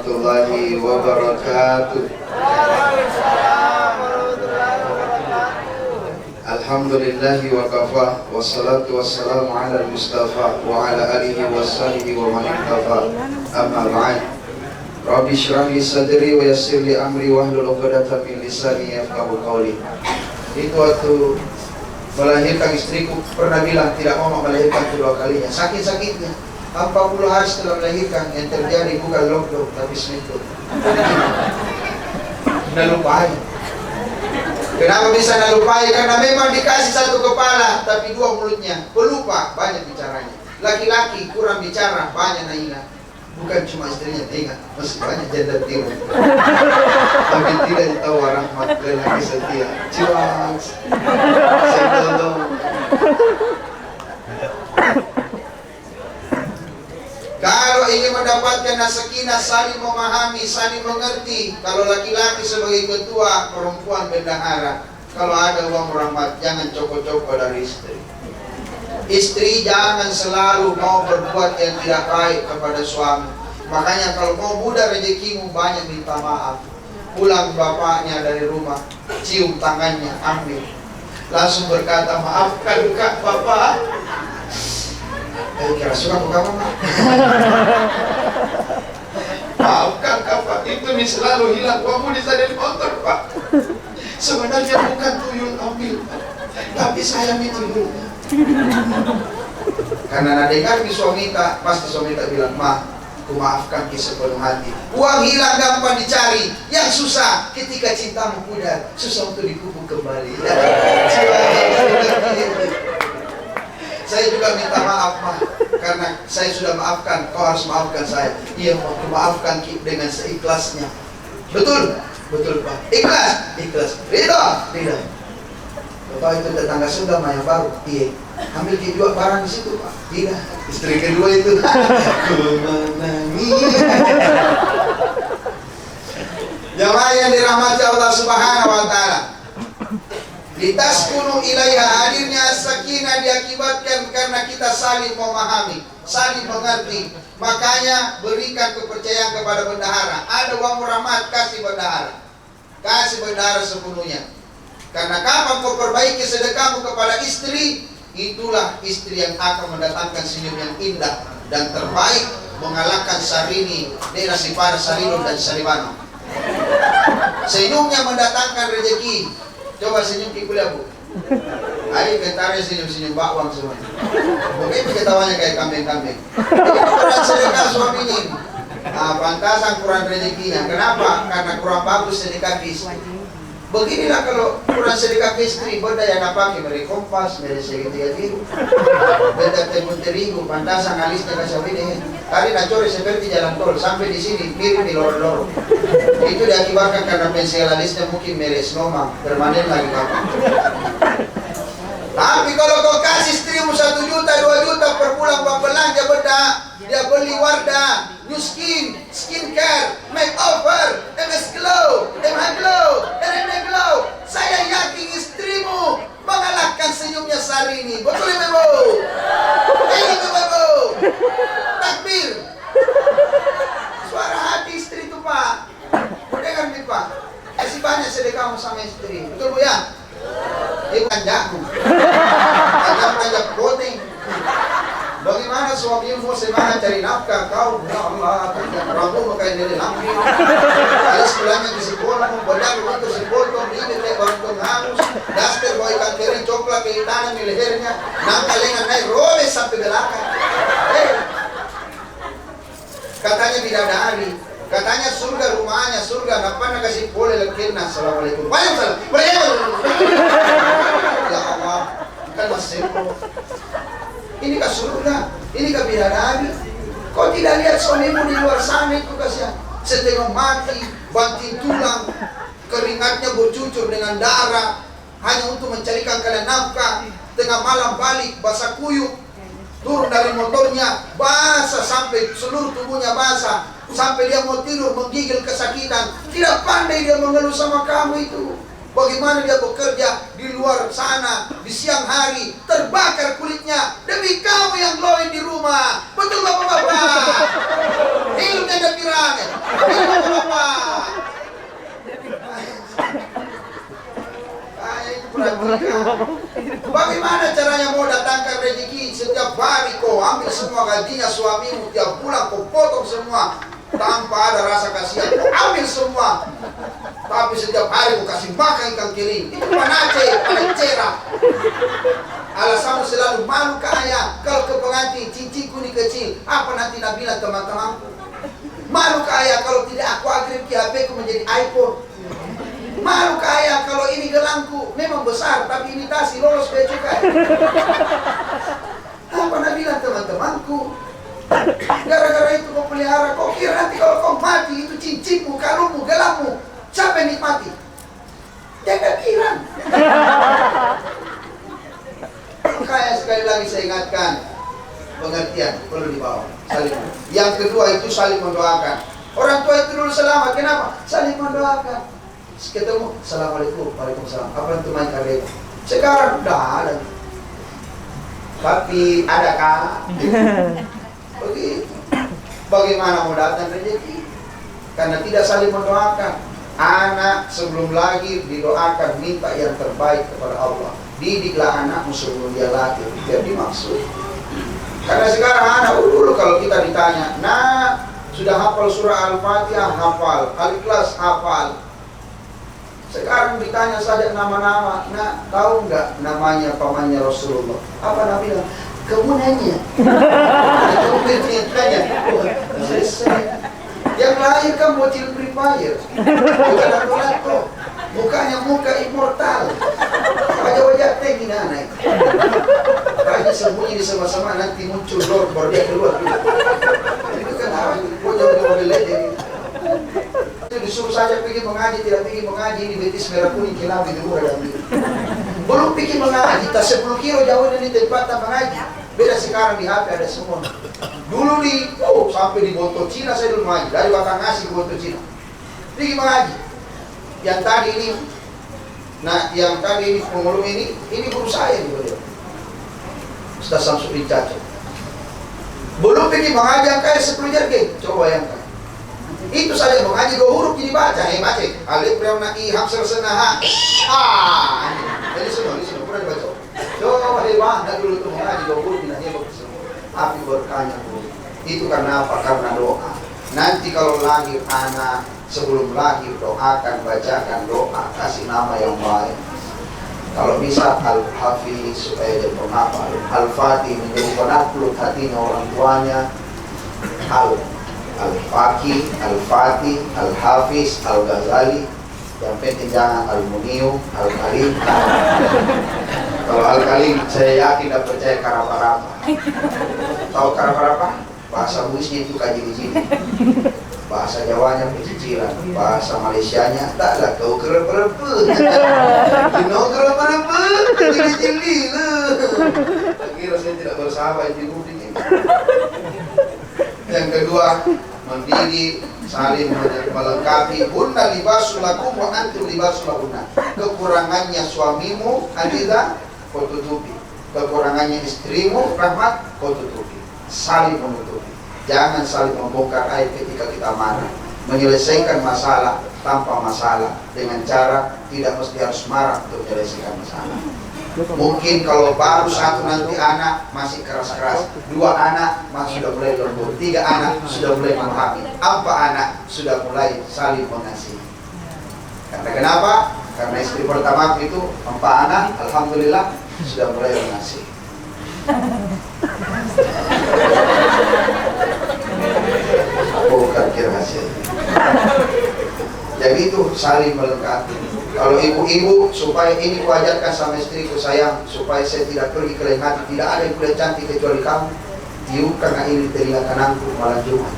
warahmatullahi wabarakatuh. Alhamdulillahi wa kafa, wassalatu wassalamu ala al-mustafa wa ala alihi wa sahbihi wa man iktafa. Amma ba'd. Rabbi shrah li sadri wa yassir li amri wahlul 'uqdatam min lisani yafqahu qawli. Itu waktu melahirkan istriku pernah bilang tidak mau melahirkan kedua kalinya, sakit-sakitnya 40 hari setelah melahirkan. Yang terjadi bukan lockdown tapi smithdown. Nalupai. Kenapa bisa nalupai? Karena memang dikasih satu kepala tapi dua mulutnya, pelupa, banyak bicaranya. Laki-laki kurang bicara, banyak naingat. Bukan cuma istrinya ingat, masih banyak janda tiru. Tapi tidak tahu rahmat lelaki setia. Ciwas, sedolong. Kalau ingin mendapatkan sakinah, saling memahami, saling mengerti. Kalau laki-laki sebagai ketua, perempuan bendahara. Kalau ada uang rahmat, jangan coko-coko dari istri. Istri jangan selalu mau berbuat yang tidak baik kepada suami. Makanya kalau mau mudah rezekimu, banyak minta maaf. Pulang bapaknya dari rumah, cium tangannya, ambil. Langsung berkata, maafkan kak bapak. Kira suka buka mama. Maafkan kak pak, itu selalu hilang uangmu di sadar motor pak. Sebenarnya bukan tuyul ambil, tapi saya tuyulnya. Karena nadengar di suami tak, pasti suami tak bilang, "Ma, aku maafkan ki sepenuh hati." Uang hilang gampang dicari, yang susah ketika cintamu pudar, susah untuk dikubur kembali. Saya juga minta maaf, Ma, karena saya sudah maafkan, kau harus maafkan saya. Iya, aku maafkan ki dengan seikhlasnya. Betul, betul Pak. Ikhlas, ikhlas. Ridho, ridho. Bapak itu tetangga sudah yang baru. Iya. Ambil kedua barang di situ Pak. Tidak. Istri kedua itu. Aku menangis. Jamaah yang dirahmati Allah Subhanahu Wa Taala. Litaskunu ilaiha, hadirnya sakinah diakibatkan karena kita saling memahami, saling mengerti. Makanya berikan kepercayaan kepada bendahara. Ada uang rahmat, kasih bendahara. Kasih bendahara sepenuhnya. Karena kapan kau perbaiki sedekahmu kepada istri, itulah istri yang akan mendatangkan senyum yang indah dan terbaik, mengalahkan Sarini, daerah Sipar, Sarinun dan Saribano. Senyumnya mendatangkan rezeki. Coba senyum kikuliah Bu. Ayo bentarnya senyum-senyum bakwang semuanya. Begitu ketawanya kayak kambing-kambing. Ini kurang sedekah suami ini. Pantasan kurang rezekinya. Kenapa? Karena kurang bagus sedekah istri. Beginilah kalau kurang sedekah istri, berdaya napaki mere kompas, mere segitiga tiru, beda tembun terigu, pantasan alisnya kasih ini. Kali nacore seperti jalan tol sampai di sini mirip di lorong-lorong. Itu diakibatkan karena pensil alisnya mungkin mere snoma, permanen lagi kapan. Tapi kalau kau kasih istrimu 1 juta, 2 juta per bulan buat belanja beda, dia beli Wardah, New Skin, Skincare, Makeover, MS Glow, MH Glow, RN Glow. Saya yakin istrimu mengalahkan senyumnya Sarini. Betul ya Bu? Iya Bu? Takbir. Suara hati istri itu Pak. Dengar nih Pak. Kasih banyak sedekahmu sama istri. Betul Bu ya? Ibu kanjakmu. Kanjak voting. Bagaimana suamimu semangat cari nafkah, kau ya Allah, rambut pakai dari lampi. Alis pulangnya di sekolah, bedak untuk sepotong, ini teh bantung hangus, daster bawa ikan kering coklat ke tangan di lehernya, nangka lengan naik robes sampai belakang. Katanya bidadari, katanya surga rumahnya, surga napana kasih boleh lekirna. Assalamualaikum. Waalaikumsalam. Ya Allah, kan masih ini ke surga, ini ke bidadari. Kau tidak lihat suamimu di luar sana itu kasihan, setengah mati, banting tulang, keringatnya bercucur dengan darah, hanya untuk mencarikan kalian nafkah. Tengah malam balik, basah kuyup, turun dari motornya, basah sampai seluruh tubuhnya basah, sampai dia mau tidur menggigil kesakitan. Tidak pandai dia mengeluh sama kamu itu. Bagaimana dia bekerja di luar sana di siang hari, terbakar kulitnya demi kamu yang glowing di rumah. Betul Bapak-bapak? Hidupnya ada pirangnya. Bagaimana caranya mau datangkan rezeki? Setiap hari kau ambil semua gajinya suamimu, tiap bulan kau potong semua tanpa ada rasa kasihan, kau ambil semua. Tapi setiap hari kau kasih makan ikan kering. Itu panacera. Alasanmu selalu malu kaya. Kalau ke pengantin, cincinku ini kecil. Apa nanti nak bilang teman-temanku? Malu kaya kalau tidak aku upgrade HP ku menjadi iPhone. Malu kaya kalau ini gelangku memang besar tapi imitasi lolos bea cukai. Apa nak bilang teman-temanku? Gara-gara itu kau pelihara, kau kira nanti kalau kau mati itu cincinmu, kalungmu, gelangmu, siapa yang nikmati? Jangan kira. Makanya sekali lagi saya ingatkan, pengertian perlu dibawa. Saling. Yang kedua itu saling mendoakan. Orang tua itu dulu selamat, kenapa? Saling mendoakan. Ketemu, assalamualaikum, waalaikumsalam. Apa itu main karya? Sekarang dah ada. Tapi adakah? Begitu. Bagaimana mau datang rezeki? Karena tidak saling mendoakan. Anak sebelum lahir didoakan minta yang terbaik kepada Allah. Didiklah anakmu sebelum dia lahir. Biar dimaksud. Karena sekarang anak dulu kalau kita ditanya, nah sudah hafal surah Al-Fatihah, hafal, Al-Ikhlas, hafal. Sekarang ditanya saja nama-nama, nah tahu nggak namanya pamannya Rasulullah? Apa Nabi bilang? Kamu nanya. Kamu bertanya. Selesai. Yang lahir kan bocil Free Fire. Bukan lato-lato. Mukanya muka immortal. Wajah-wajah teh gimana itu? Kayaknya sembunyi di sama-sama nanti muncul Lord baru dia keluar. Itu kan apa? Wajah-wajah model legend. Itu disuruh saja pergi mengaji, tidak pergi mengaji di betis merah kuning kilabi di murah dan belum pergi mengaji, tak 10 kilo jauh dari tempat mengaji. Beda sekarang di HP ada semua. Dulu sampai di Bonto Cina saya dulu mengaji, dari Batang Ngasih ke Bonto Cina. Pergi mengaji. Yang tadi ini, yang tadi ini pemulung ini guru saya di beliau. Ustaz Samsudin Caco. Belum pergi mengaji yang kayak 10 jargon, coba bayangkan. Itu saja mengaji 2 huruf jadi baca, baca. Alif lam na i hamzah senah. Jadi semua pernah dibaca. Coba hebat dulu tuh mengaji 2 huruf ini hebat semua. Api berkahnya itu karena apa? Karena doa. Nanti kalau lahir anak sebelum lahir doakan, bacakan doa, kasih nama yang baik. Kalau bisa Al-Hafiz supaya dia penghafal, Al-Fatih menjadi penakluk hatinya orang tuanya, Al-Faqih, Al-Fatih, Al-Hafiz, Al-Ghazali. Yang penting jangan Al-Muniu, Al-Kalim. Kalau Al-Kalim saya yakin dan percaya karapa-rapa. Tahu karapa-rapa? Bahasa Buisnya itu kaji-kaji. Bahasa Jawanya pecicilan, bahasa Malaysianya taklah kau kerep-kerep. Kau kerep-kerep, kaji-kaji lah. Kira saya tidak bersahabat di bumi ini. Yang kedua, mendidik, saling melengkapi. Hunna libasul lakum wa antum libasul lahunna. Kekurangannya suamimu, Adiza, kau tutupi. Kekurangannya istrimu, Rahmat, kau tutupi. Saling menutupi. Jangan saling membongkar aib ketika kita marah. Menyelesaikan masalah tanpa masalah dengan cara tidak mesti harus marah untuk menyelesaikan masalah. Mungkin kalau baru 1 nanti anak masih keras-keras, 2 anak masih sudah mulai lembut, 3 anak sudah mulai memahami, 4 anak sudah mulai saling mengasihi. Karena kenapa? Karena istri pertama itu 4 anak, alhamdulillah sudah mulai mengasihi. Bukan kira hasil. Jadi itu saling melengkapi. Kalau ibu-ibu supaya ini kuajarkan sama istriku sayang, supaya saya tidak pergi ke lain hati. Tidak ada yang kulihat cantik kecuali kamu. Tiup karena ini telinga kananku malam Jumat.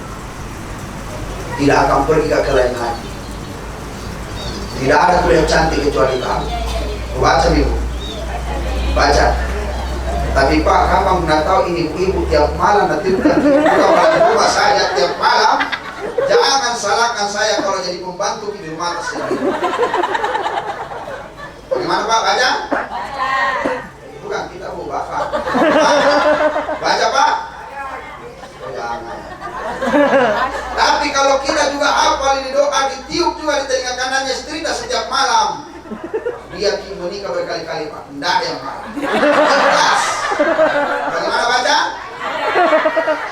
Tidak akan pergi ke lain hati. Tidak ada kulihat cantik kecuali kamu. Baca ibu. Baca. Tapi Pak, kamu nggak tahu ini ibu tiap malam nanti bukan rumah saya tiap malam. Jangan salahkan saya kalau jadi pembantu di rumah sendiri. Bagaimana Pak? Baca? Bukan kita mau baca. Baca Pak? Oh, jangan. Tapi kalau kita juga hafal ini doa, ditiup juga di telinga kanannya istri setiap malam. Dia menikah berkali-kali Pak. Tidak ada yang marah. Jelas. Bagaimana baca?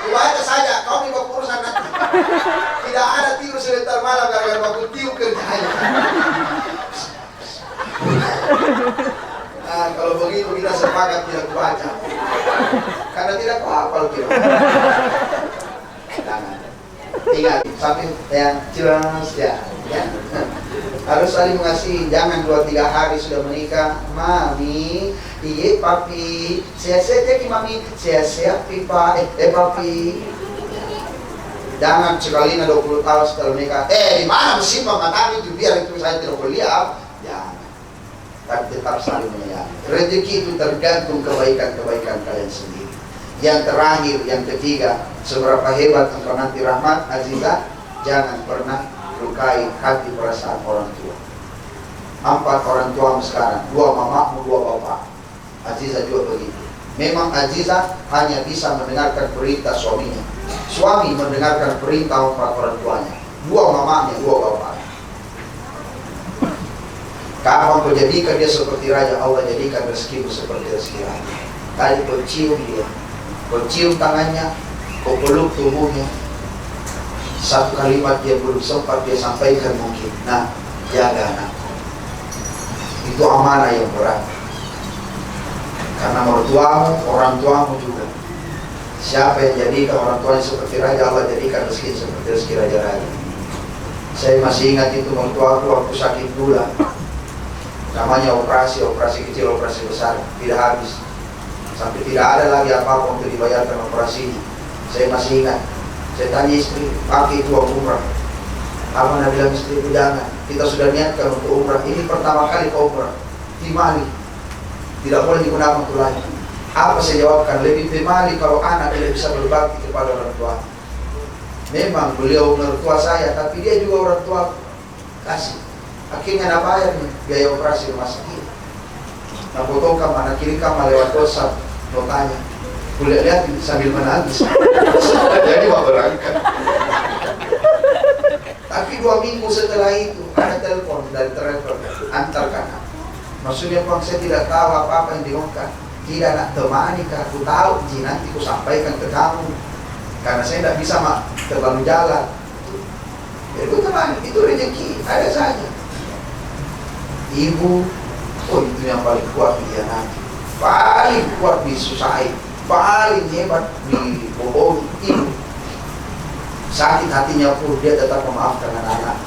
Baca saja, kau ini bawa urusan nanti. Tidak ada tidur sebentar malam gara-gara baku tiup kerjanya. Nah, kalau begitu kita sepakat tidak baca. Karena tidak apa-apa kita. Jangan. Tinggal sampai yang jelas ya. Harus saling mengasihi. Jangan 2-3 hari sudah menikah, mami, iya papi, sehat-sehat ya mami, sehat-sehat pipa, papi. Jangan sekali 20 tahun setelah menikah, di mana mesin mengatasi itu biar itu saya tidak kuliah. Jangan. Tapi tetap saling menyayangi. Rezeki itu tergantung kebaikan-kebaikan kalian sendiri. Yang terakhir, yang ketiga, seberapa hebat engkau nanti rahmat, Azizah, jangan pernah lukai hati perasaan orang tua. 4 orang tuamu sekarang, 2 mamamu, 2 bapak. Azizah juga begitu. Memang Azizah hanya bisa mendengarkan perintah suaminya. Suami mendengarkan perintah 4 orang tuanya, 2 mamanya, 2 bapaknya. Kapan kau jadikan dia seperti raja, Allah jadikan rezekimu seperti rezeki raja. Tadi kau cium dia, kau cium tangannya, kau peluk tubuhnya. Satu kalimat dia belum sempat dia sampaikan mungkin. Nah, jaga anak. Itu amanah yang berat. Karena mertuamu, orang tuamu juga. Siapa yang jadikan orang tuanya seperti raja, Allah jadikan rezeki seperti rezeki raja-raja. Saya masih ingat itu mertuaku waktu sakit gula. Namanya operasi kecil, operasi besar, tidak habis. Sampai tidak ada lagi apa-apa untuk dibayarkan operasinya. Saya masih ingat. Saya tanya istri, pakai itu umrah. Apa Nabi bilang istri itu jangan. Kita sudah niatkan untuk umrah. Ini pertama kali ke umrah di Mali. Tidak boleh digunakan untuk lain. Apa saya jawabkan? Lebih temali kalau anak tidak bisa berbakti kepada orang tua. Memang beliau mertua saya, tapi dia juga orang tua. Kasih. Akhirnya apa bayarnya? Biaya operasi rumah sakit. Nah, foto kam anak kiri kam lewat WhatsApp. Mau tanya. Boleh lihat sambil menangis. Jadi mau berangkat. Tapi 2 minggu setelah itu ada telepon dari travel antarkan. Maksudnya Bang, saya tidak tahu apa-apa yang diomongkan. Tidak nak temani, aku tahu. Nanti aku sampaikan ke kamu. Karena saya tidak bisa terlalu jalan. Jadi aku temani. Itu rezeki. Ada saja. Ibu, itu yang paling kuat dia nanti. Paling kuat disusahin. Paling hebat dibohongi. Ibu sakit hatinya pun dia tetap memaafkan anak-anak.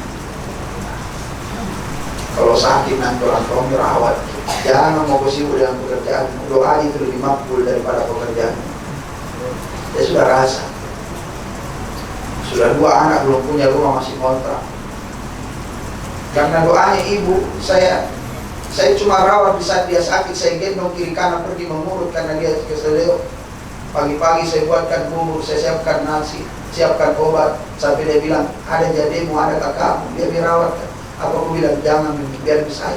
Kalau sakit nanti orang tua merawat. Jangan mau sibuk dengan pekerjaan. Doa itu lebih makbul daripada pekerjaan. Dia sudah rasa. Sudah 2 anak belum punya rumah, masih kontrak. Karena doanya ibu, saya cuma rawat di saat dia sakit, saya gendong kiri kanan pergi mengurut karena dia keseleo. Pagi-pagi saya buatkan bubur, saya siapkan nasi, siapkan obat, sampai dia bilang, ada jadimu, ada kakakmu, dia dirawat. Apa aku bilang, jangan biar bisa.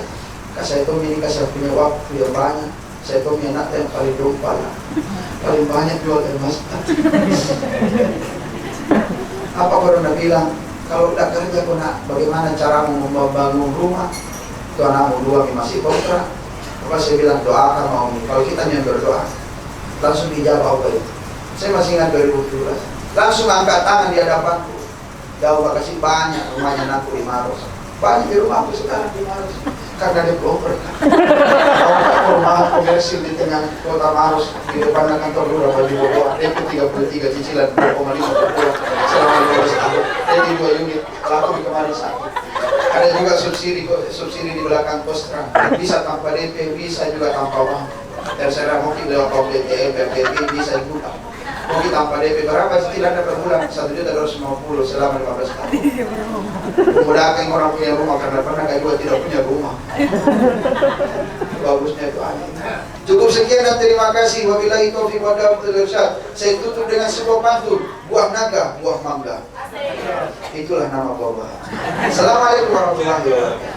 Saya tahu ini saya punya waktu yang banyak, saya tahu anak yang paling lupa, paling banyak jual emas. Apa corona bilang, kalau udah kerja kau nak, bagaimana caramu membangun rumah? Itu anakmu 2 masih kontrak. Maka saya bilang doakan mau. Kalau kita yang berdoa, langsung dijawab Allah itu. Saya masih ingat 2017. Langsung angkat tangan di hadapanku. Jauh kasih banyak rumahnya anakku di Maros. Banyak di rumahku sekarang di Maros. Karena dia pelopor. Kalau rumah komersil di tengah kota Maros, di depan kantor Lurah di bawah, itu 33 cicilan 2,5 per bulan selama 12 tahun. Jadi 2 unit, laku di kemarin 1. Ada juga subsidi di belakang kostra. Bisa tanpa DP, bisa juga tanpa uang. Terserah mungkin lewat BTM, PPT, bisa juga. Mungkin tanpa DP berapa istilahnya per bulan? 1.250.000 selama 15 tahun. Memudahkan orang punya rumah karena pernah kayak gue tidak punya rumah. Bagusnya itu aneh. Cukup sekian dan terima kasih. Wabillahi taufiq wal hidayah. Saya tutup dengan sebuah pantun. Buah naga, buah mangga. Itulah nama buah. Assalamualaikum warahmatullahi wabarakatuh.